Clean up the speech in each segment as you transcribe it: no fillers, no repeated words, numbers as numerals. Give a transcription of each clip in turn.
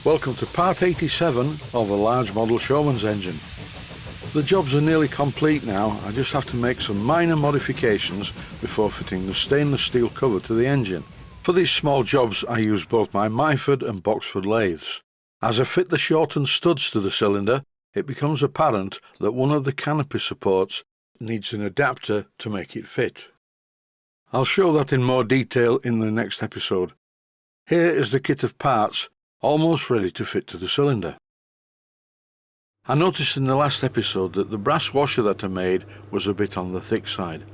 Welcome to part 87 of a large model Showman'S engine. The jobs are nearly complete now. I just have to make some minor modifications before fitting the stainless steel cover to the engine. For these small jobs I use both my Myford and Boxford lathes. As I fit the shortened studs to the cylinder, it becomes apparent that one of the canopy supports needs an adapter to make it fit. I'll show that in more detail in the next episode. Here is the kit of parts, almost ready to fit to the cylinder. I noticed in the last episode that the brass washer that I made was a bit on the thick side.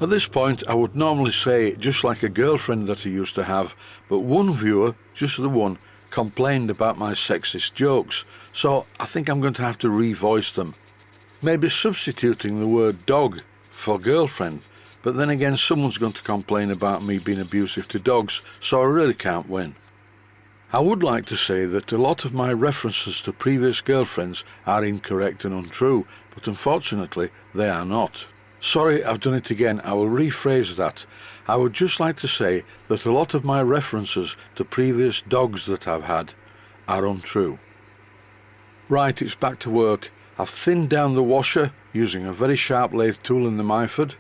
At this point I would normally say just like a girlfriend that I used to have, but one viewer, just the one, complained about my sexist jokes, so I think I'm going to have to revoice them. Maybe substituting the word dog for girlfriend, but then again someone's going to complain about me being abusive to dogs, so I really can't win. I would like to say that a lot of my references to previous girlfriends are incorrect and untrue, but unfortunately they are not. Sorry, I've done it again. I will rephrase that. I would just like to say that a lot of my references to previous dogs that I've had are untrue. Right, it's back to work. I've thinned down the washer using a very sharp lathe tool in the Myford.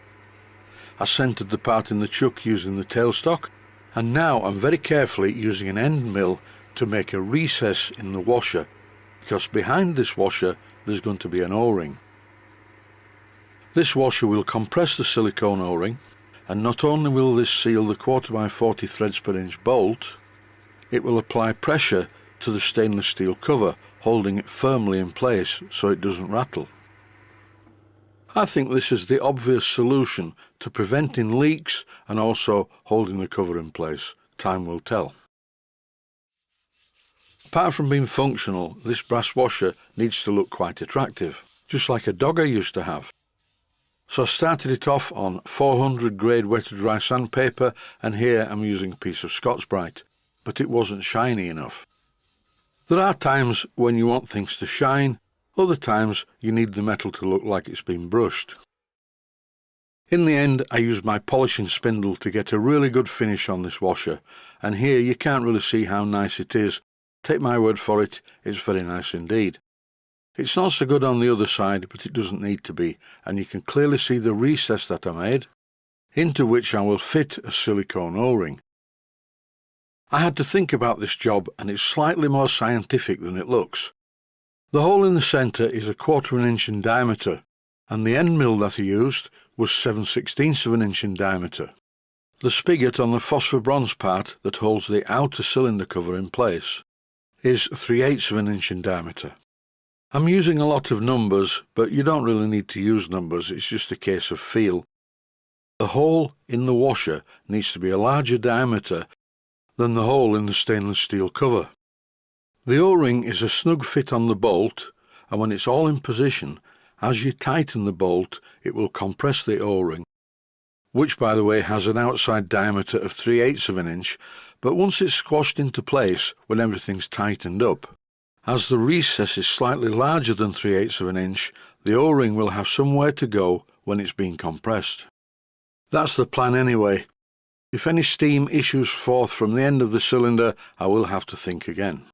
I centred the part in the chuck using the tailstock. And now I'm very carefully using an end mill to make a recess in the washer, because behind this washer there's going to be an O-ring. This washer will compress the silicone O-ring, and not only will this seal the 1/4x40 threads per inch bolt, it will apply pressure to the stainless steel cover, holding it firmly in place so it doesn't rattle. I think this is the obvious solution to preventing leaks and also holding the cover in place. Time will tell. Apart from being functional, this brass washer needs to look quite attractive, just like a dog I used to have. So I started it off on 400 grade wet to dry sandpaper, and here I'm using a piece of Scotch-Brite, but it wasn't shiny enough. There are times when you want things to shine. Other times you need the metal to look like it's been brushed. In the end I used my polishing spindle to get a really good finish on this washer, and here you can't really see how nice it is. Take my word for it, it's very nice indeed. It's not so good on the other side, but it doesn't need to be, and you can clearly see the recess that I made, into which I will fit a silicone O-ring. I had to think about this job, and it's slightly more scientific than it looks. The hole in the centre is 1/4 inch in diameter, and the end mill that I used was 7/16 of an inch in diameter. The spigot on the phosphor bronze part that holds the outer cylinder cover in place is 3/8 of an inch in diameter. I'm using a lot of numbers, but you don't really need to use numbers, it's just a case of feel. The hole in the washer needs to be a larger diameter than the hole in the stainless steel cover. The O-ring is a snug fit on the bolt, and when it's all in position, as you tighten the bolt it will compress the O-ring, which by the way has an outside diameter of 3/8 of an inch, but once it's squashed into place when everything's tightened up, as the recess is slightly larger than 3/8 of an inch, the O-ring will have somewhere to go when it's being compressed. That's the plan anyway. If any steam issues forth from the end of the cylinder, I will have to think again.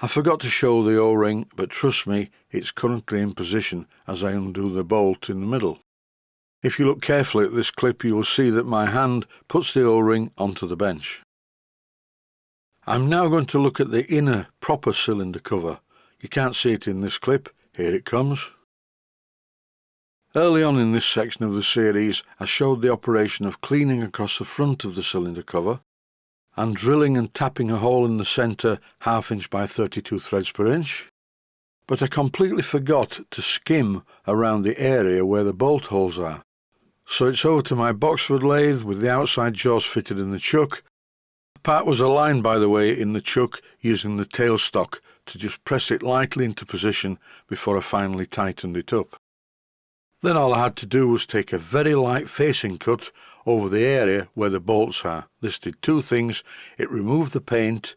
I forgot to show the O-ring, but trust me, it's currently in position as I undo the bolt in the middle. If you look carefully at this clip, you will see that my hand puts the O-ring onto the bench. I'm now going to look at the inner proper cylinder cover. You can't see it in this clip. Here it comes. Early on in this section of the series, I showed the operation of cleaning across the front of the cylinder cover and drilling and tapping a hole in the centre 1/2 inch by 32 threads per inch, but I completely forgot to skim around the area where the bolt holes are. So it's over to my Boxford lathe with the outside jaws fitted in the chuck. The part was aligned, by the way, in the chuck using the tailstock to just press it lightly into position before I finally tightened it up. Then all I had to do was take a very light facing cut over the area where the bolts are. This did two things. It removed the paint.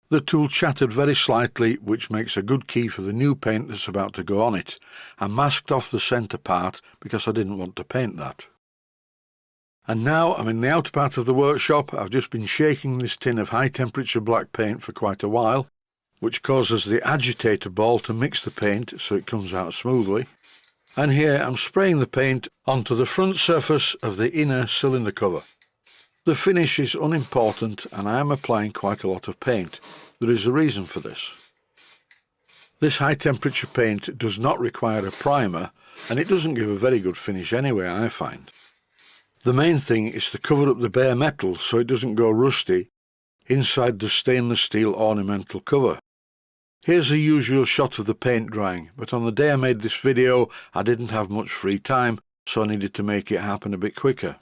The tool chattered very slightly, which makes a good key for the new paint that's about to go on it. I masked off the centre part because I didn't want to paint that. And now I'm in the outer part of the workshop. I've just been shaking this tin of high temperature black paint for quite a while, which causes the agitator ball to mix the paint so it comes out smoothly. And here I'm spraying the paint onto the front surface of the inner cylinder cover. The finish is unimportant and I am applying quite a lot of paint. There is a reason for this. This high temperature paint does not require a primer and it doesn't give a very good finish anyway, I find. The main thing is to cover up the bare metal so it doesn't go rusty inside the stainless steel ornamental cover. Here's the usual shot of the paint drying, but on the day I made this video I didn't have much free time, so I needed to make it happen a bit quicker.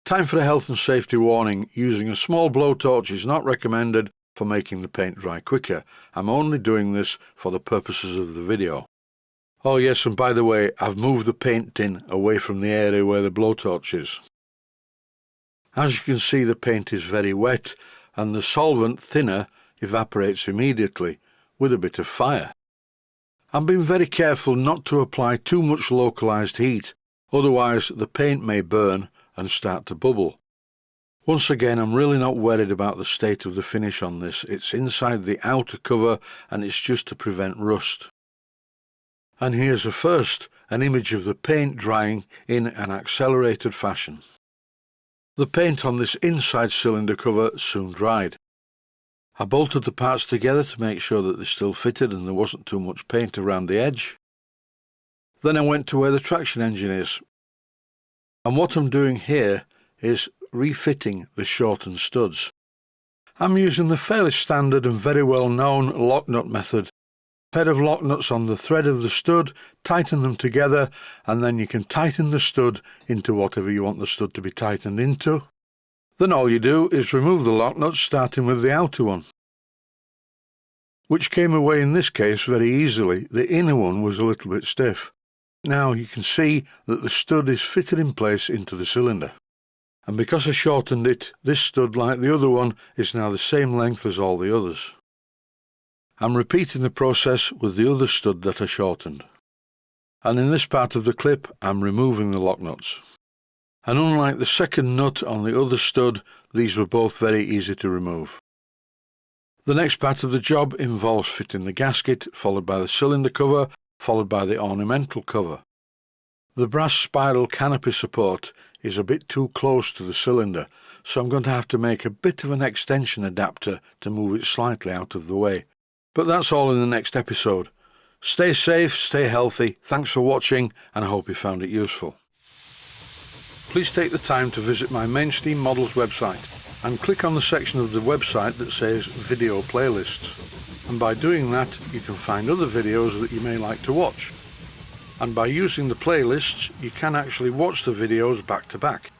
Time for a health and safety warning. Using a small blowtorch is not recommended for making the paint dry quicker. I'm only doing this for the purposes of the video. Oh yes, and by the way, I've moved the paint tin away from the area where the blowtorch is. As you can see, the paint is very wet and the solvent thinner evaporates immediately with a bit of fire. I'm being very careful not to apply too much localized heat, otherwise the paint may burn and start to bubble. Once again, I'm really not worried about the state of the finish on this. It's inside the outer cover and it's just to prevent rust. And here's an image of the paint drying in an accelerated fashion. The paint on this inside cylinder cover soon dried. I bolted the parts together to make sure that they still fitted and there wasn't too much paint around the edge. Then I went to where the traction engine is. And what I'm doing here is refitting the shortened studs. I'm using the fairly standard and very well known lock nut method. Pair of lock nuts on the thread of the stud, tighten them together, and then you can tighten the stud into whatever you want the stud to be tightened into. Then all you do is remove the lock nuts, starting with the outer one, which came away in this case very easily. The inner one was a little bit stiff. Now you can see that the stud is fitted in place into the cylinder. And because I shortened it, this stud, like the other one, is now the same length as all the others. I'm repeating the process with the other stud that I shortened. And in this part of the clip, I'm removing the lock nuts. And unlike the second nut on the other stud, these were both very easy to remove. The next part of the job involves fitting the gasket, followed by the cylinder cover, followed by the ornamental cover. The brass spiral canopy support is a bit too close to the cylinder, so I'm going to have to make a bit of an extension adapter to move it slightly out of the way. But that's all in the next episode. Stay safe, stay healthy, thanks for watching, and I hope you found it useful. Please take the time to visit my Mainsteam Models website and click on the section of the website that says Video Playlists. And by doing that, you can find other videos that you may like to watch. And by using the playlists, you can actually watch the videos back to back.